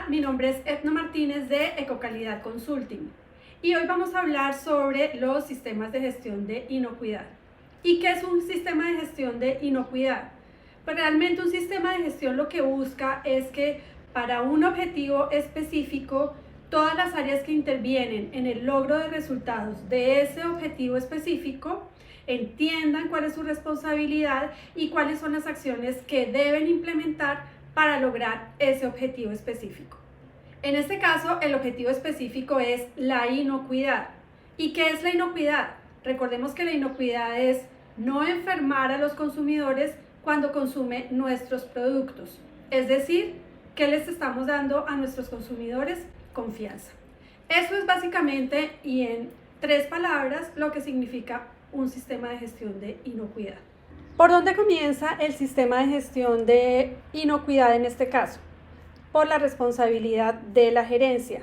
mi nombre es Edna Martínez de Ecocalidad Consulting y hoy vamos a hablar sobre los sistemas de gestión de inocuidad. ¿Y qué es un sistema de gestión de inocuidad? Pues realmente un sistema de gestión lo que busca es que para un objetivo específico, todas las áreas que intervienen en el logro de resultados de ese objetivo específico entiendan cuál es su responsabilidad y cuáles son las acciones que deben implementar para lograr ese objetivo específico. En este caso, el objetivo específico es la inocuidad. ¿Y qué es la inocuidad? Recordemos que la inocuidad es no enfermar a los consumidores cuando consumen nuestros productos. Es decir, ¿qué les estamos dando a nuestros consumidores? Confianza. Eso es básicamente y en 3 palabras lo que significa un sistema de gestión de inocuidad. ¿Por dónde comienza el sistema de gestión de inocuidad en este caso? Por la responsabilidad de la gerencia.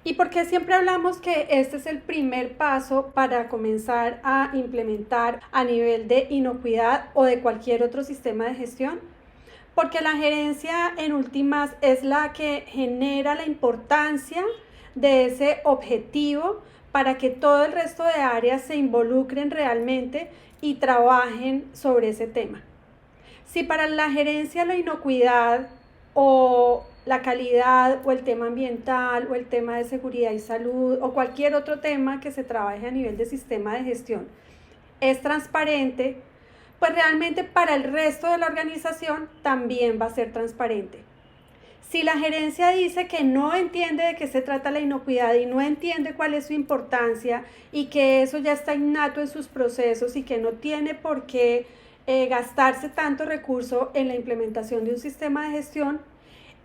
¿Y por qué siempre hablamos que este es el primer paso para comenzar a implementar a nivel de inocuidad o de cualquier otro sistema de gestión? Porque la gerencia en últimas es la que genera la importancia de ese objetivo para que todo el resto de áreas se involucren realmente y trabajen sobre ese tema. Si para la gerencia la inocuidad o la calidad o el tema ambiental o el tema de seguridad y salud o cualquier otro tema que se trabaje a nivel de sistema de gestión es transparente, pues realmente para el resto de la organización también va a ser transparente. Si la gerencia dice que no entiende de qué se trata la inocuidad y no entiende cuál es su importancia y que eso ya está innato en sus procesos y que no tiene por qué gastarse tanto recurso en la implementación de un sistema de gestión,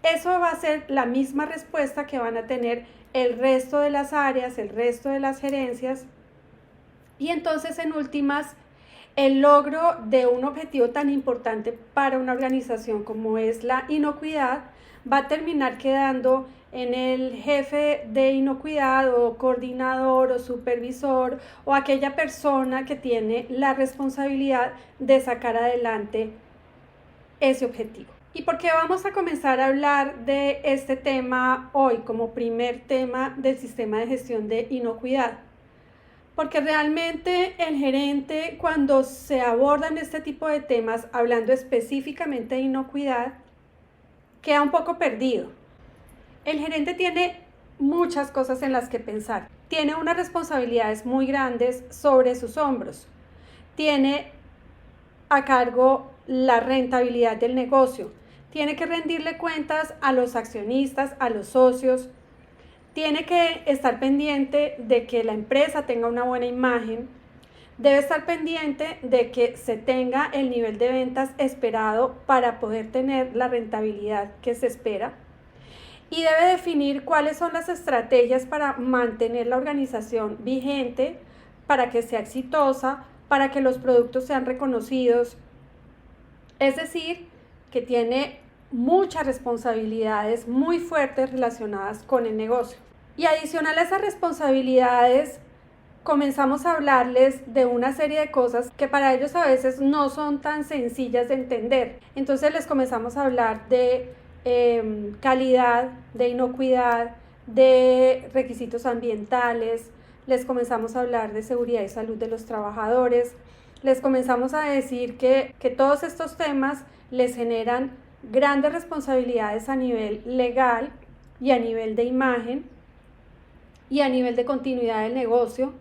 eso va a ser la misma respuesta que van a tener el resto de las áreas, el resto de las gerencias. Y entonces, en últimas, el logro de un objetivo tan importante para una organización como es la inocuidad va a terminar quedando en el jefe de inocuidad o coordinador o supervisor o aquella persona que tiene la responsabilidad de sacar adelante ese objetivo. ¿Y por qué vamos a comenzar a hablar de este tema hoy como primer tema del sistema de gestión de inocuidad? Porque realmente el gerente, cuando se abordan este tipo de temas, hablando específicamente de inocuidad, queda un poco perdido. El gerente tiene muchas cosas en las que pensar. Tiene unas responsabilidades muy grandes sobre sus hombros. Tiene a cargo la rentabilidad del negocio. Tiene que rendirle cuentas a los accionistas, a los socios. Tiene que estar pendiente de que la empresa tenga una buena imagen. Debe estar pendiente de que se tenga el nivel de ventas esperado para poder tener la rentabilidad que se espera. Y debe definir cuáles son las estrategias para mantener la organización vigente, para que sea exitosa, para que los productos sean reconocidos. Es decir, que tiene muchas responsabilidades muy fuertes relacionadas con el negocio. Y adicional a esas responsabilidades, comenzamos a hablarles de una serie de cosas que para ellos a veces no son tan sencillas de entender. Entonces les comenzamos a hablar de calidad, de inocuidad, de requisitos ambientales, les comenzamos a hablar de seguridad y salud de los trabajadores, les comenzamos a decir que todos estos temas les generan grandes responsabilidades a nivel legal y a nivel de imagen y a nivel de continuidad del negocio.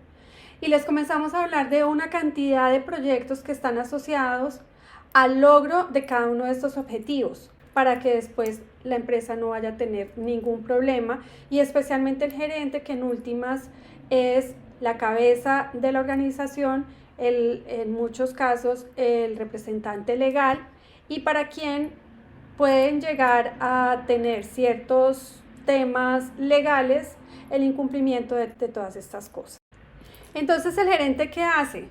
Y les comenzamos a hablar de una cantidad de proyectos que están asociados al logro de cada uno de estos objetivos para que después la empresa no vaya a tener ningún problema y especialmente el gerente, que en últimas es la cabeza de la organización, en muchos casos el representante legal y para quien pueden llegar a tener ciertos temas legales el incumplimiento de todas estas cosas. Entonces, ¿el gerente qué hace?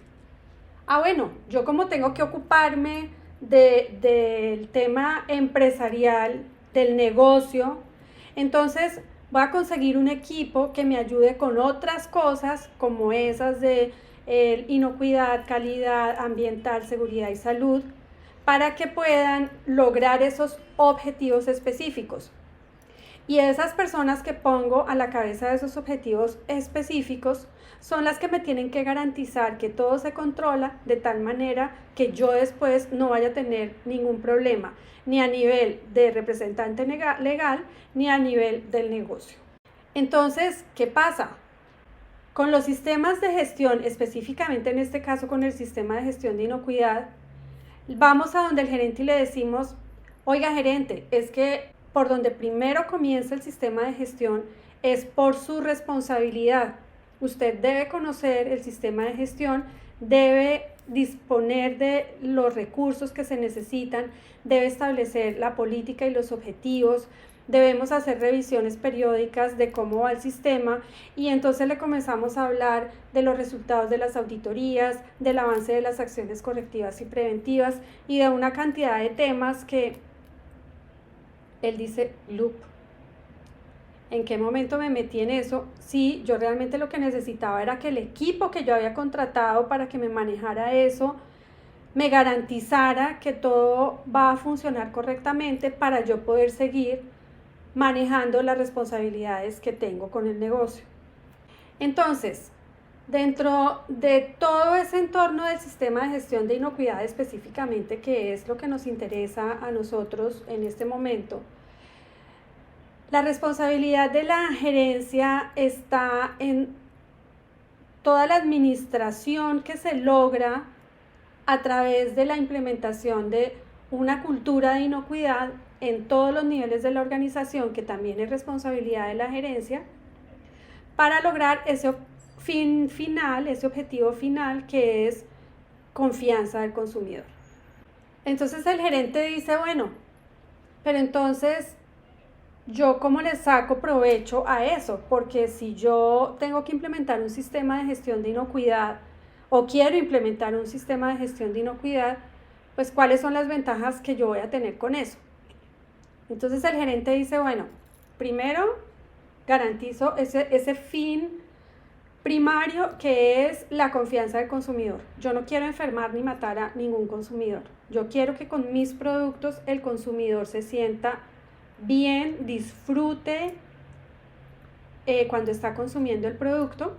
Bueno, yo como tengo que ocuparme del tema empresarial, del negocio, entonces voy a conseguir un equipo que me ayude con otras cosas como esas de inocuidad, calidad ambiental, seguridad y salud, para que puedan lograr esos objetivos específicos. Y esas personas que pongo a la cabeza de esos objetivos específicos son las que me tienen que garantizar que todo se controla de tal manera que yo después no vaya a tener ningún problema, ni a nivel de representante legal, ni a nivel del negocio. Entonces, ¿qué pasa? Con los sistemas de gestión, específicamente en este caso con el sistema de gestión de inocuidad, vamos a donde el gerente y le decimos, oiga gerente, es que por donde primero comienza el sistema de gestión es por su responsabilidad. Usted debe conocer el sistema de gestión, debe disponer de los recursos que se necesitan, debe establecer la política y los objetivos, debemos hacer revisiones periódicas de cómo va el sistema y entonces le comenzamos a hablar de los resultados de las auditorías, del avance de las acciones correctivas y preventivas y de una cantidad de temas que él dice, loop, ¿en qué momento me metí en eso? Sí, yo realmente lo que necesitaba era que el equipo que yo había contratado para que me manejara eso me garantizara que todo va a funcionar correctamente para yo poder seguir manejando las responsabilidades que tengo con el negocio. Entonces, dentro de todo ese entorno del sistema de gestión de inocuidad específicamente, que es lo que nos interesa a nosotros en este momento, la responsabilidad de la gerencia está en toda la administración que se logra a través de la implementación de una cultura de inocuidad en todos los niveles de la organización, que también es responsabilidad de la gerencia, para lograr ese fin final, ese objetivo final que es confianza del consumidor. Entonces el gerente dice, bueno, pero entonces yo cómo le saco provecho a eso, porque si yo tengo que implementar un sistema de gestión de inocuidad o quiero implementar un sistema de gestión de inocuidad, pues cuáles son las ventajas que yo voy a tener con eso. Entonces el gerente dice, bueno, primero garantizo ese fin primario que es la confianza del consumidor. Yo no quiero enfermar ni matar a ningún consumidor. Yo quiero que con mis productos el consumidor se sienta bien, disfrute cuando está consumiendo el producto.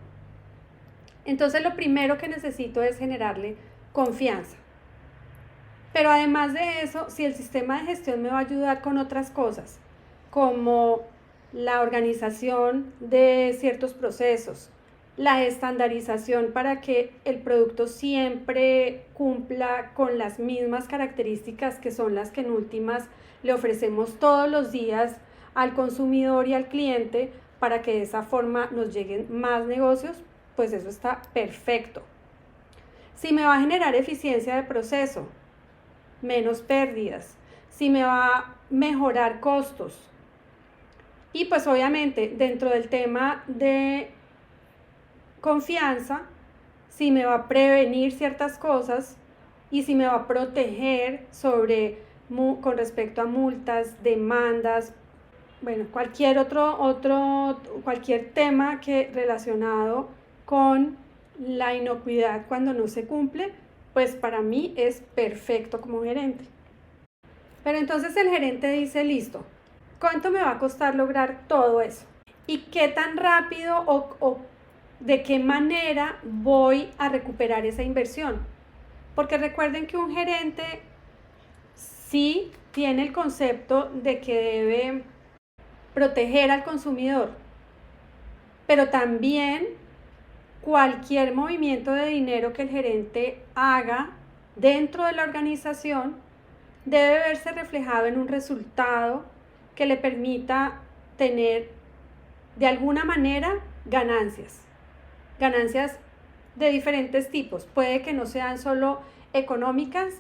Entonces lo primero que necesito es generarle confianza. Pero además de eso, si el sistema de gestión me va a ayudar con otras cosas, como la organización de ciertos procesos, la estandarización para que el producto siempre cumpla con las mismas características que son las que en últimas le ofrecemos todos los días al consumidor y al cliente para que de esa forma nos lleguen más negocios, pues eso está perfecto. Si me va a generar eficiencia de proceso, menos pérdidas, si me va a mejorar costos y pues obviamente dentro del tema de confianza, si me va a prevenir ciertas cosas y si me va a proteger con respecto a multas, demandas, bueno, cualquier cualquier tema relacionado con la inocuidad cuando no se cumple, pues para mí es perfecto como gerente. Pero entonces el gerente dice, listo, ¿cuánto me va a costar lograr todo eso? ¿Y qué tan rápido o de qué manera voy a recuperar esa inversión? Porque recuerden que un gerente sí tiene el concepto de que debe proteger al consumidor, pero también cualquier movimiento de dinero que el gerente haga dentro de la organización debe verse reflejado en un resultado que le permita tener de alguna manera ganancias de diferentes tipos. Puede que no sean solo económicas,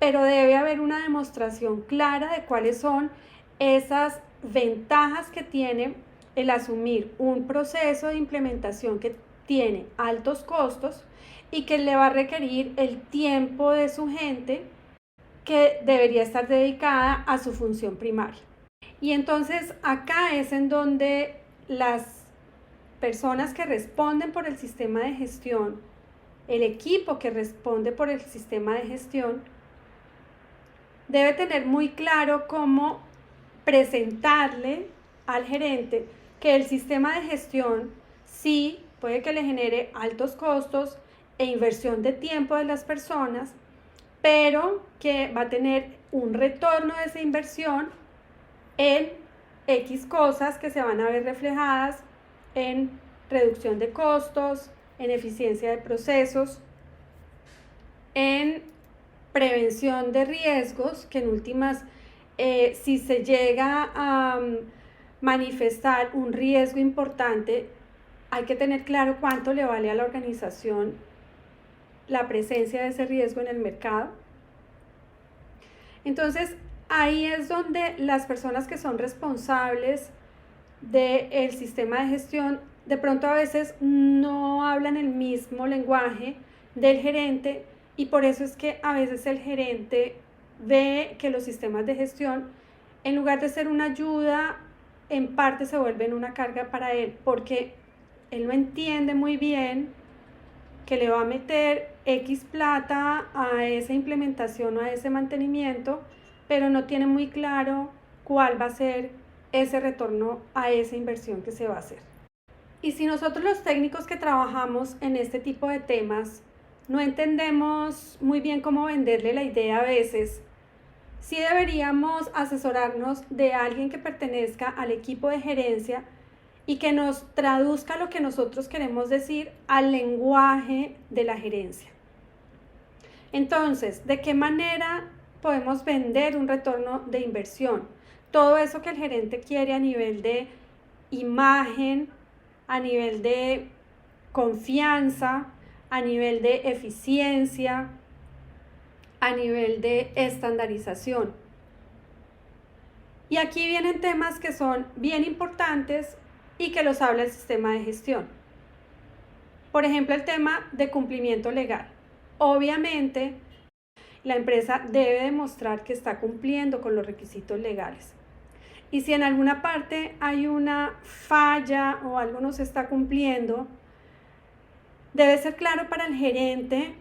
pero debe haber una demostración clara de cuáles son esas ventajas que tiene el asumir un proceso de implementación que tiene altos costos y que le va a requerir el tiempo de su gente que debería estar dedicada a su función primaria. Y entonces acá es en donde las personas que responden por el sistema de gestión, el equipo que responde por el sistema de gestión, debe tener muy claro cómo presentarle al gerente que el sistema de gestión sí puede que le genere altos costos e inversión de tiempo de las personas, pero que va a tener un retorno de esa inversión en X cosas que se van a ver reflejadas en reducción de costos, en eficiencia de procesos, en prevención de riesgos, que en últimas, si se llega a manifestar un riesgo importante, hay que tener claro cuánto le vale a la organización la presencia de ese riesgo en el mercado. Entonces, ahí es donde las personas que son responsables del sistema de gestión de pronto a veces no hablan el mismo lenguaje del gerente, y por eso es que a veces el gerente ve que los sistemas de gestión, en lugar de ser una ayuda, en parte se vuelven una carga para él, porque él no entiende muy bien que le va a meter X plata a esa implementación o a ese mantenimiento, pero no tiene muy claro cuál va a ser ese retorno a esa inversión que se va a hacer. Y si nosotros los técnicos que trabajamos en este tipo de temas no entendemos muy bien cómo venderle la idea a veces, sí deberíamos asesorarnos de alguien que pertenezca al equipo de gerencia y que nos traduzca lo que nosotros queremos decir al lenguaje de la gerencia. Entonces, ¿de qué manera podemos vender un retorno de inversión? Todo eso que el gerente quiere a nivel de imagen, a nivel de confianza, a nivel de eficiencia, a nivel de estandarización. Y aquí vienen temas que son bien importantes y que los habla el sistema de gestión. Por ejemplo, el tema de cumplimiento legal. Obviamente, la empresa debe demostrar que está cumpliendo con los requisitos legales. Y si en alguna parte hay una falla o algo no se está cumpliendo, debe ser claro para el gerente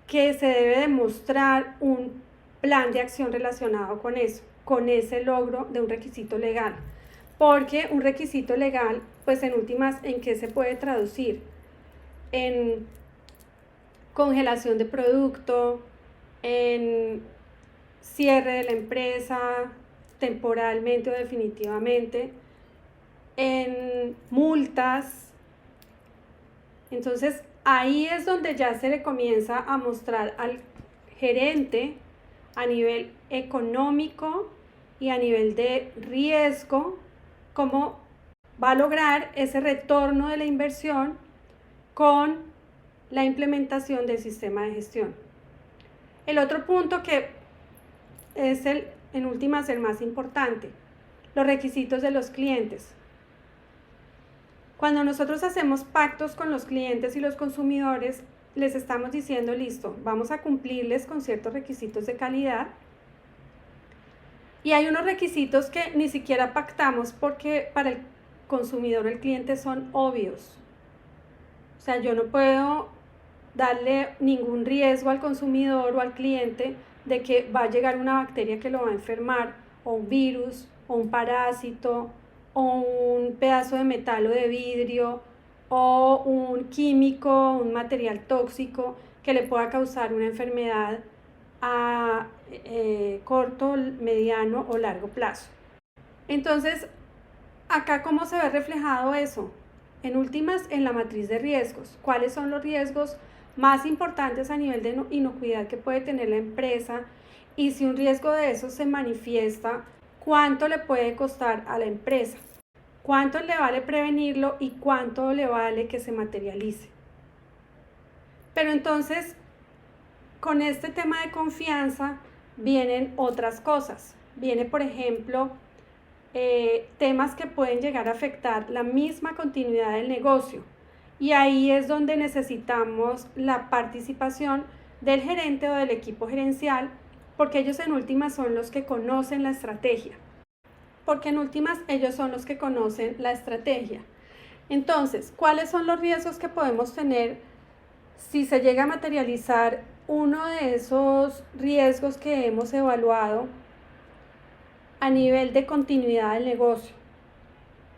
que se debe demostrar un plan de acción relacionado con eso, con ese logro de un requisito legal. Porque un requisito legal, pues en últimas, ¿en qué se puede traducir? En congelación de producto, en cierre de la empresa temporalmente o definitivamente, en multas. Entonces, ahí es donde ya se le comienza a mostrar al gerente a nivel económico y a nivel de riesgo cómo va a lograr ese retorno de la inversión con la implementación del sistema de gestión. El otro punto que es en últimas el más importante, los requisitos de los clientes. Cuando nosotros hacemos pactos con los clientes y los consumidores, les estamos diciendo, listo, vamos a cumplirles con ciertos requisitos de calidad. Y hay unos requisitos que ni siquiera pactamos porque para el consumidor o el cliente son obvios. O sea, yo no puedo darle ningún riesgo al consumidor o al cliente de que va a llegar una bacteria que lo va a enfermar, o un virus, o un parásito, o un pedazo de metal o de vidrio, o un químico, un material tóxico que le pueda causar una enfermedad a corto, mediano o largo plazo. Entonces, acá ¿cómo se ve reflejado eso? En últimas, en la matriz de riesgos. ¿Cuáles son los riesgos más importantes a nivel de inocuidad que puede tener la empresa? Y si un riesgo de eso se manifiesta, ¿cuánto le puede costar a la empresa? ¿Cuánto le vale prevenirlo y cuánto le vale que se materialice? Pero entonces, con este tema de confianza vienen otras cosas. Viene, por ejemplo, temas que pueden llegar a afectar la misma continuidad del negocio. Y ahí es donde necesitamos la participación del gerente o del equipo gerencial, porque ellos en últimas son los que conocen la estrategia. Entonces, ¿cuáles son los riesgos que podemos tener si se llega a materializar uno de esos riesgos que hemos evaluado a nivel de continuidad del negocio?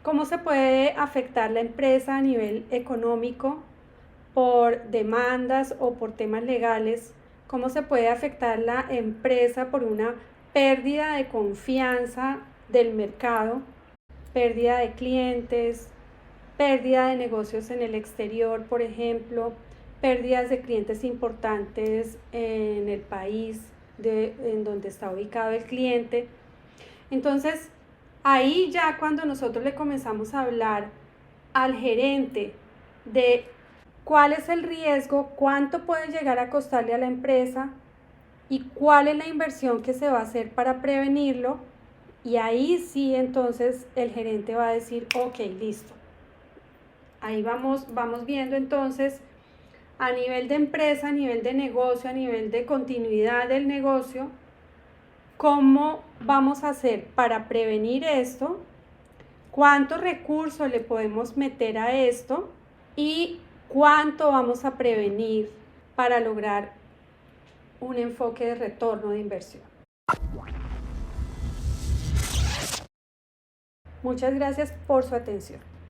¿Cómo se puede afectar la empresa a nivel económico por demandas o por temas legales? ¿Cómo se puede afectar la empresa por una pérdida de confianza del mercado, pérdida de clientes, pérdida de negocios en el exterior, por ejemplo, pérdidas de clientes importantes en el país en donde está ubicado el cliente? Entonces, ahí ya cuando nosotros le comenzamos a hablar al gerente de cuál es el riesgo, cuánto puede llegar a costarle a la empresa y cuál es la inversión que se va a hacer para prevenirlo, y ahí sí entonces el gerente va a decir, ok, listo. Ahí vamos viendo entonces a nivel de empresa, a nivel de negocio, a nivel de continuidad del negocio, cómo vamos a hacer para prevenir esto, cuántos recursos le podemos meter a esto y cuánto vamos a prevenir para lograr un enfoque de retorno de inversión. Muchas gracias por su atención.